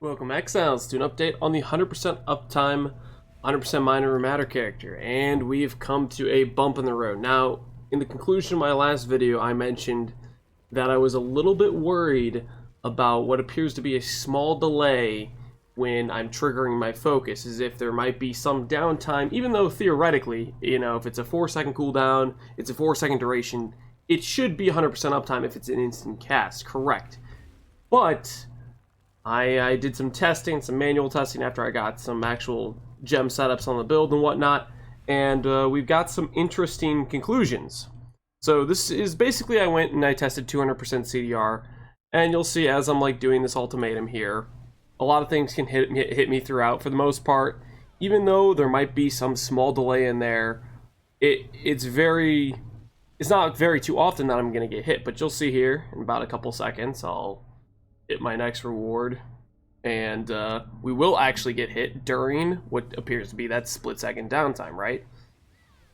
Welcome Exiles to an update on the 100% Uptime, 100% Minor Matter character, and we've come to a bump in the road. Now, in the conclusion of my last video, I mentioned that I was a little bit worried about what appears to be a small delay when I'm triggering my focus, as if there might be some downtime, even though theoretically, you know, if it's a 4-second cooldown, it's a 4-second duration, it should be 100% uptime if it's an instant cast, correct. But I did some testing, some manual testing after I got some actual gem setups on the build and whatnot, and we've got some interesting conclusions. So this is basically, I went and I tested 200% CDR, and you'll see as I'm like doing this ultimatum here, a lot of things can hit me throughout. For the most part, even though there might be some small delay in there, it's not very too often that I'm gonna get hit, but you'll see here in about a couple seconds I'll hit my next reward, and we will actually get hit during what appears to be that split-second downtime, right?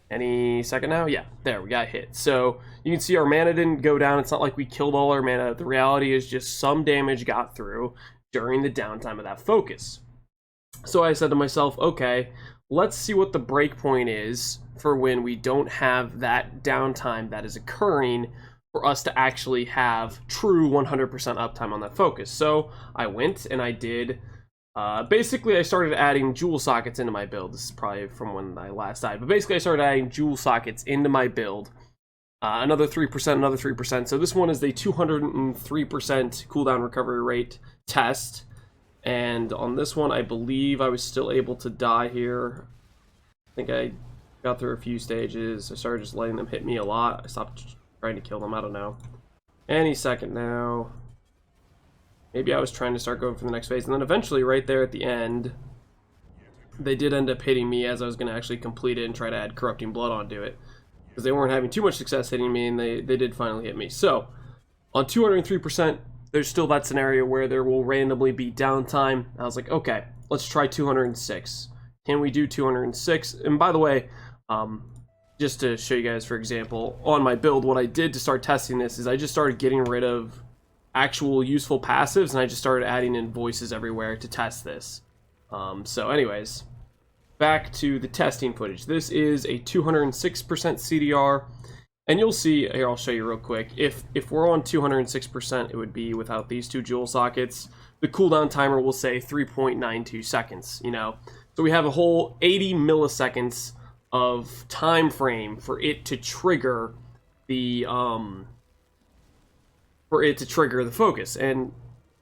Any second now? Yeah, there, we got hit. So you can see our mana didn't go down. It's not like we killed all our mana. The reality is just some damage got through during the downtime of that focus. So I said to myself, okay, let's see what the breakpoint is for when we don't have that downtime that is occurring for us to actually have true 100% uptime on that focus. So I went and I did, basically I started adding jewel sockets into my build. This is probably from when I last died, but basically I started adding jewel sockets into my build. Another 3%, another 3%. So this one is the 203% cooldown recovery rate test. And on this one, I believe I was still able to die here. I think I got through a few stages. I started just letting them hit me a lot. I stopped trying to kill them, I don't know. Any second now. Maybe I was trying to start going for the next phase, and then eventually right there at the end, they did end up hitting me as I was going to actually complete it and try to add Corrupting Blood onto it, because they weren't having too much success hitting me, and they did finally hit me. So, on 203%, there's still that scenario where there will randomly be downtime. I was like, okay, let's try 206. Can we do 206? And by the way, just to show you guys, for example, on my build, what I did to start testing this is I just started getting rid of actual useful passives, and I just started adding in voices everywhere to test this. So anyways, back to the testing footage. This is a 206% CDR, and you'll see, here I'll show you real quick, if we're on 206%, it would be without these two jewel sockets. The cooldown timer will say 3.92 seconds, you know? So we have a whole 80 milliseconds of time frame for it to trigger the focus, and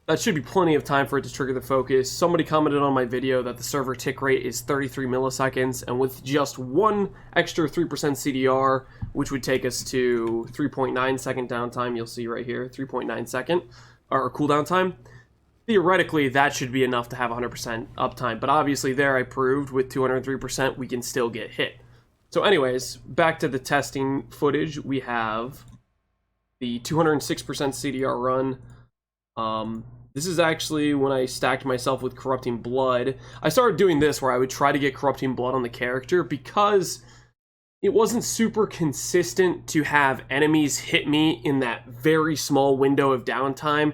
that should be plenty of time for it to trigger the focus. Somebody commented on my video that the server tick rate is 33 milliseconds, and with just one extra 3% CDR, which would take us to 3.9 second downtime, you'll see right here, 3.9 second, or cooldown time. Theoretically, that should be enough to have 100% uptime, but obviously there I proved with 203% we can still get hit. So anyways, back to the testing footage, we have the 206% CDR run. This is actually when I stacked myself with Corrupting Blood. I started doing this where I would try to get Corrupting Blood on the character because it wasn't super consistent to have enemies hit me in that very small window of downtime,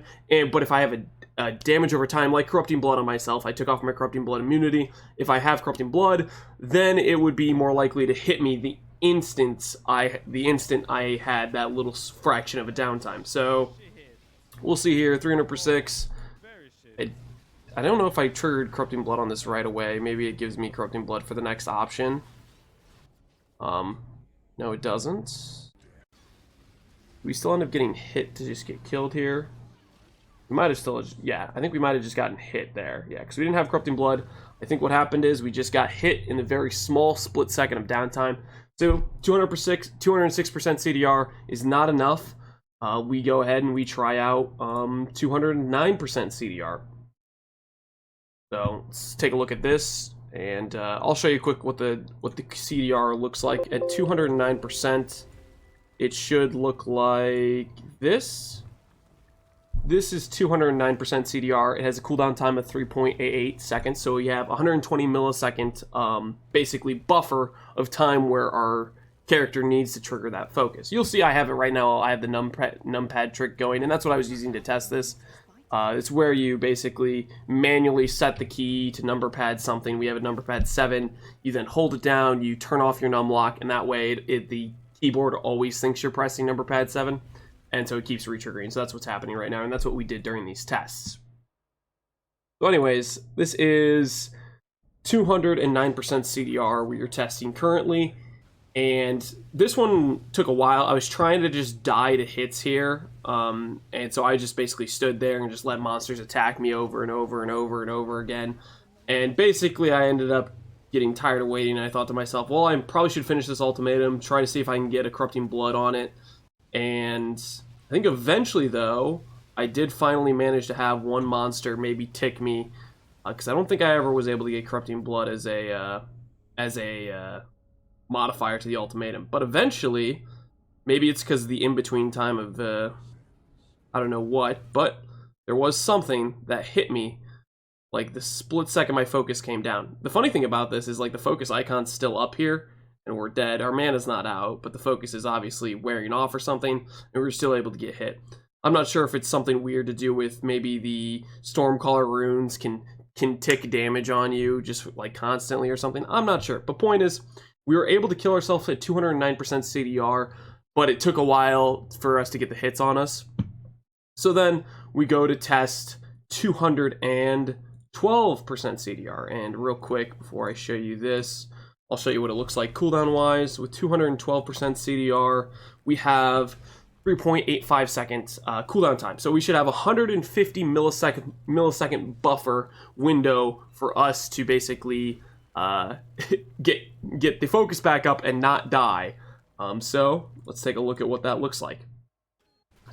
but if I have a damage over time, like Corrupting Blood on myself, I took off my Corrupting Blood immunity. If I have Corrupting Blood, then it would be more likely to hit me the instant I had that little fraction of a downtime. So we'll see here, 300 per 6. I don't know if I triggered Corrupting Blood on this right away. Maybe it gives me Corrupting Blood for the next option. No, it doesn't. We still end up getting hit to just get killed here. We might have still, yeah, I think we might have just gotten hit there. Yeah, because we didn't have Corrupting Blood. I think what happened is we just got hit in the very small split second of downtime. So 206% CDR is not enough. We go ahead and we try out 209% CDR. So let's take a look at this, and I'll show you quick what the CDR looks like at 209%. It should look like this. This is 209% CDR. It has a cooldown time of 3.88 seconds, so we have 120 millisecond basically buffer of time where our character needs to trigger that focus. You'll see I have it right now. I have the numpad trick going, and that's what I was using to test this. It's where you basically manually set the key to number pad something. We have a number pad 7. You then hold it down, you turn off your num lock, and that way the keyboard always thinks you're pressing number pad 7, and so it keeps retriggering. So that's what's happening right now, and that's what we did during these tests. So anyways, this is 209% CDR we are testing currently, and this one took a while. I was trying to just die to hits here, and so I just basically stood there and just let monsters attack me over and over and over and over again, and basically I ended up getting tired of waiting, and I thought to myself, well, I probably should finish this ultimatum, try to see if I can get a Corrupting Blood on it, and I think eventually, though, I did finally manage to have one monster maybe tick me, because I don't think I ever was able to get Corrupting Blood as a modifier to the ultimatum. But eventually, maybe it's because of the in-between time of I don't know what, but there was something that hit me, like the split second my focus came down. The funny thing about this is, like, the focus icon's still up here, and we're dead. Our mana's not out, but the focus is obviously wearing off or something, and we're still able to get hit. I'm not sure if it's something weird to do with maybe the Stormcaller runes can tick damage on you just like constantly or something. I'm not sure. But point is, we were able to kill ourselves at 209% CDR, but it took a while for us to get the hits on us. So then we go to test 212% CDR. And real quick, before I show you this, I'll show you what it looks like cooldown wise. With 212% CDR, we have 3.85 seconds cooldown time. So we should have 150 millisecond buffer window for us to basically get the focus back up and not die. So let's take a look at what that looks like.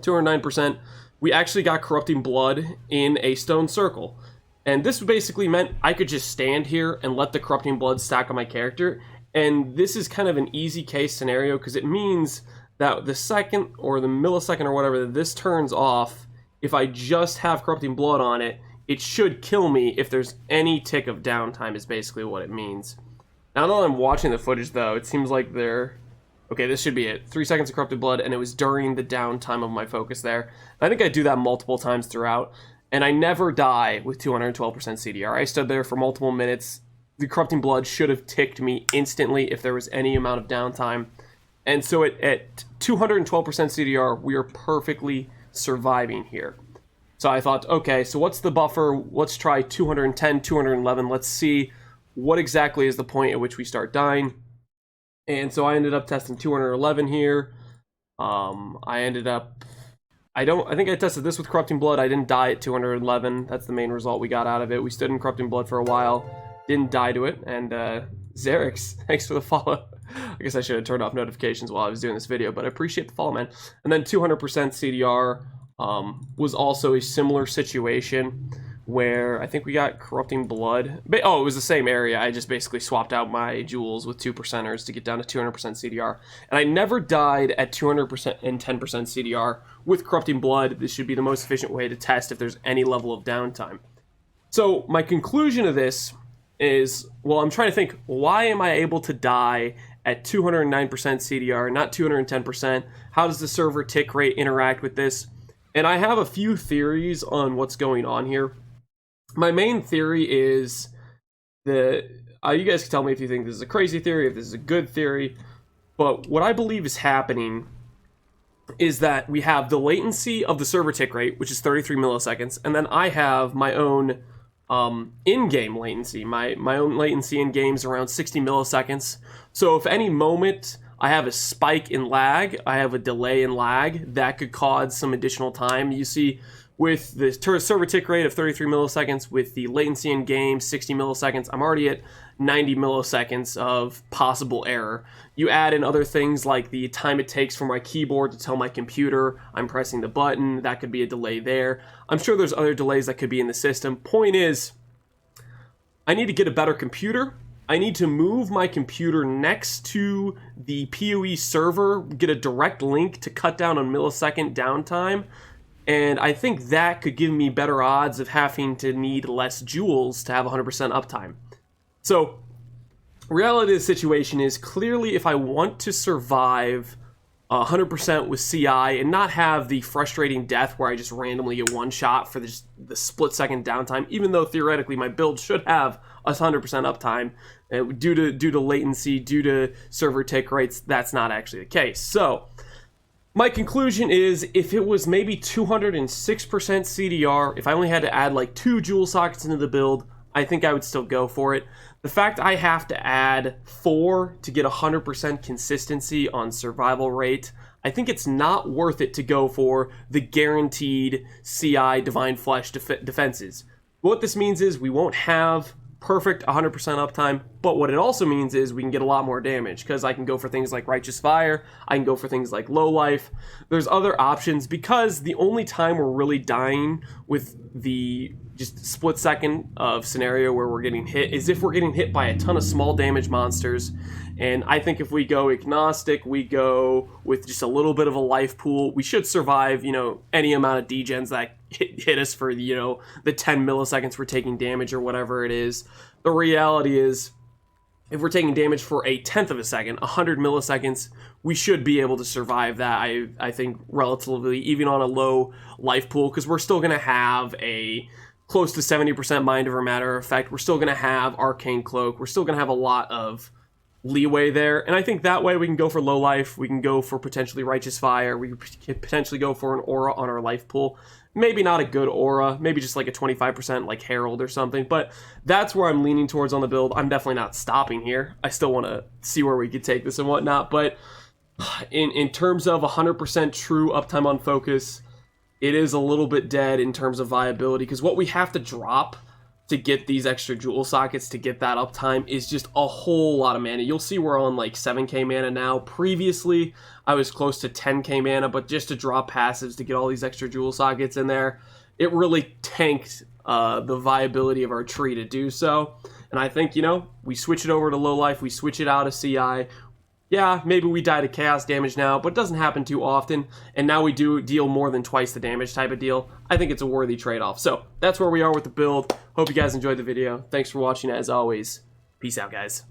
209%. We actually got Corrupting Blood in a stone circle. And this basically meant I could just stand here and let the Corrupting Blood stack on my character. And this is kind of an easy case scenario because it means that the second or the millisecond or whatever that this turns off, if I just have Corrupting Blood on it, it should kill me if there's any tick of downtime is basically what it means. Now that I'm watching the footage though, it seems like okay, this should be it. 3 seconds of Corrupted Blood, and it was during the downtime of my focus there. I think I do that multiple times throughout, and I never die with 212% CDR. I stood there for multiple minutes. The Corrupting Blood should have ticked me instantly if there was any amount of downtime. And so at 212% CDR, we are perfectly surviving here. So I thought, okay, so what's the buffer? Let's try 210, 211. Let's see what exactly is the point at which we start dying. And so I ended up testing 211 here. I think I tested this with Corrupting Blood. I didn't die at 211. That's the main result we got out of it. We stood in Corrupting Blood for a while, didn't die to it. And Xerix, thanks for the follow. I guess I should have turned off notifications while I was doing this video, but I appreciate the follow, man. And then 200% CDR was also a similar situation where I think we got Corrupting Blood. Oh, it was the same area. I just basically swapped out my jewels with 2%ers to get down to 200% CDR. And I never died at 200% and 10% CDR with Corrupting Blood. This should be the most efficient way to test if there's any level of downtime. So my conclusion of this is, well, I'm trying to think, why am I able to die at 209% CDR, not 210%? How does the server tick rate interact with this? And I have a few theories on what's going on here. My main theory is that, you guys can tell me if you think this is a crazy theory, if this is a good theory, but what I believe is happening is that we have the latency of the server tick rate, which is 33 milliseconds, and then I have my own in-game latency. My own latency in games around 60 milliseconds. So if any moment I have a spike in lag, I have a delay in lag, that could cause some additional time. You see, with the server tick rate of 33 milliseconds, with the latency in game 60 milliseconds, I'm already at 90 milliseconds of possible error. You add in other things like the time it takes for my keyboard to tell my computer I'm pressing the button, that could be a delay there. I'm sure there's other delays that could be in the system. Point is, I need to get a better computer. I need to move my computer next to the PoE server, get a direct link to cut down on millisecond downtime, and I think that could give me better odds of having to need less jewels to have 100% uptime. So, reality of the situation is, clearly if I want to survive 100% with CI and not have the frustrating death where I just randomly get one shot for the split-second downtime, even though theoretically my build should have 100% uptime. Due to latency, due to server tick rates, that's not actually the case. So my conclusion is, if it was maybe 206% CDR, if I only had to add like 2 Joule sockets into the build, I think I would still go for it. The fact I have to add 4 to get 100% consistency on survival rate, I think it's not worth it to go for the guaranteed CI Divine Flesh defenses. What this means is we won't have perfect 100% uptime, but what it also means is we can get a lot more damage, because I can go for things like Righteous Fire, I can go for things like Low Life. There's other options, because the only time we're really dying with the just split second of scenario where we're getting hit is if we're getting hit by a ton of small damage monsters. And I think if we go agnostic, we go with just a little bit of a life pool, we should survive, you know, any amount of degens that hit us for, you know, the 10 milliseconds we're taking damage or whatever it is. The reality is, if we're taking damage for a tenth of a second, 100 milliseconds, we should be able to survive that, I think, relatively, even on a low life pool, because we're still going to have a close to 70% Mind Over Matter effect. We're still going to have Arcane Cloak. We're still going to have a lot of leeway there, and I think that way we can go for Low Life, we can go for potentially Righteous Fire, we could potentially go for an aura on our life pool. Maybe not a good aura, maybe just like a 25% like Herald or something, but that's where I'm leaning towards on the build. I'm definitely not stopping here. I still want to see where we could take this and whatnot, but in terms of 100% true uptime on focus, it is a little bit dead in terms of viability, because what we have to drop to get these extra Joule sockets, to get that uptime, is just a whole lot of mana. You'll see we're on like 7k mana now. Previously, I was close to 10k mana, but just to draw passives to get all these extra Joule sockets in there, it really tanked the viability of our tree to do so. And I think, you know, we switch it over to Low Life, we switch it out of CI. Yeah, maybe we die to chaos damage now, but it doesn't happen too often, and now we do deal more than twice the damage type of deal. I think it's a worthy trade-off. So that's where we are with the build. Hope you guys enjoyed the video. Thanks for watching as always. Peace out, guys.